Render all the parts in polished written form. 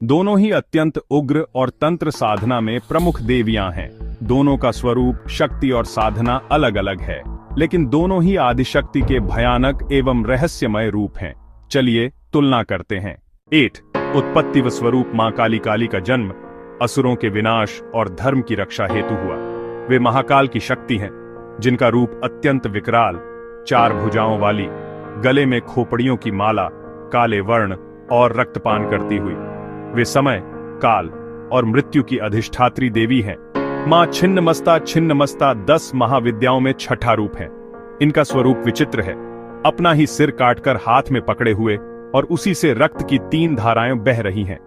दोनों ही अत्यंत उग्र और तंत्र साधना में प्रमुख देवियां हैं। दोनों का स्वरूप, शक्ति और साधना अलग अलग है, लेकिन दोनों ही आदिशक्ति के भयानक एवं रहस्यमय रूप हैं। चलिए तुलना करते हैं। 8 उत्पत्ति व स्वरूप। मां काली काली का जन्म असुरों के विनाश और धर्म की रक्षा हेतु हुआ। वे महाकाल की शक्ति हैं, जिनका रूप अत्यंत विकराल, 4 भुजाओं वाली, गले में खोपड़ियों की माला, काले वर्ण और रक्तपान करती हुई। वे समय, काल और मृत्यु की अधिष्ठात्री देवी हैं। मां छिन्नमस्ता 10 महाविद्याओं में छठा रूप है। इनका स्वरूप विचित्र है। अपना ही सिर काटकर हाथ में पकड़े हुए और उसी से रक्त की 3 धाराएं बह रही हैं।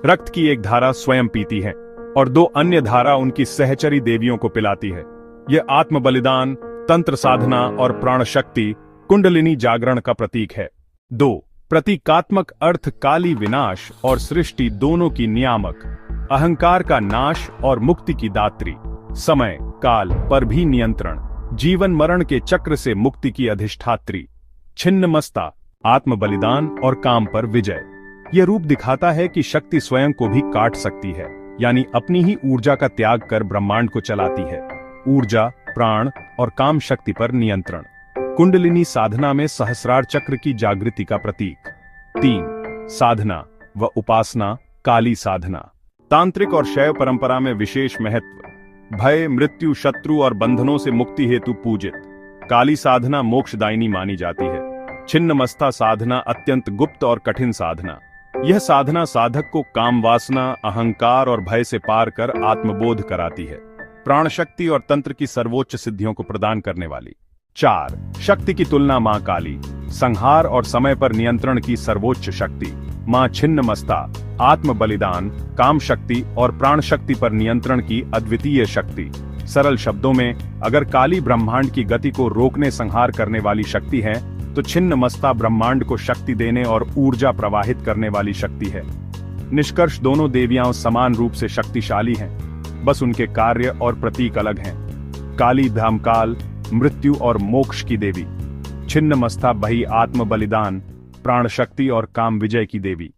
रक्त की एक धारा स्वयं पीती है और 2 अन्य धारा उनकी सहचरी देवियों को पिलाती है। यह आत्म बलिदान, तंत्र साधना और प्राण शक्ति, कुंडलिनी जागरण का प्रतीक है। 2 प्रतीकात्मक अर्थ। काली विनाश और सृष्टि दोनों की नियामक, अहंकार का नाश और मुक्ति की दात्री, समय काल पर भी नियंत्रण, जीवन मरण के चक्र से मुक्ति की अधिष्ठात्री। छिन्नमस्ता आत्म बलिदान और काम पर विजय। यह रूप दिखाता है कि शक्ति स्वयं को भी काट सकती है, यानी अपनी ही ऊर्जा का त्याग कर ब्रह्मांड को चलाती है। ऊर्जा, प्राण और काम शक्ति पर नियंत्रण। कुंडलिनी साधना में सहस्रार चक्र की जागृति का प्रतीक। 3 साधना व उपासना। काली साधना तांत्रिक और शैव परंपरा में विशेष महत्व। भय, मृत्यु, शत्रु और बंधनों से मुक्ति हेतु पूजित। काली साधना मोक्षदायिनी मानी जाती है। छिन्नमस्ता साधना अत्यंत गुप्त और कठिन साधना। यह साधना साधक को काम वासना, अहंकार और भय से पार कर आत्मबोध कराती है। प्राण शक्ति और तंत्र की सर्वोच्च सिद्धियों को प्रदान करने वाली। 4 शक्ति की तुलना। मां काली संहार और समय पर नियंत्रण की सर्वोच्च शक्ति। मां छिन्नमस्ता आत्म बलिदान, काम शक्ति और प्राण शक्ति पर नियंत्रण की अद्वितीय शक्ति। सरल शब्दों में, अगर काली ब्रह्मांड की गति को रोकने संहार करने वाली शक्ति है, तो छिन्नमस्ता ब्रह्मांड को शक्ति देने और ऊर्जा प्रवाहित करने वाली शक्ति है। निष्कर्ष, दोनों देवियां समान रूप से शक्तिशाली हैं, बस उनके कार्य और प्रतीक अलग हैं। काली धामकाल, मृत्यु और मोक्ष की देवी। छिन्नमस्ता बही आत्म बलिदान, प्राण शक्ति और काम विजय की देवी।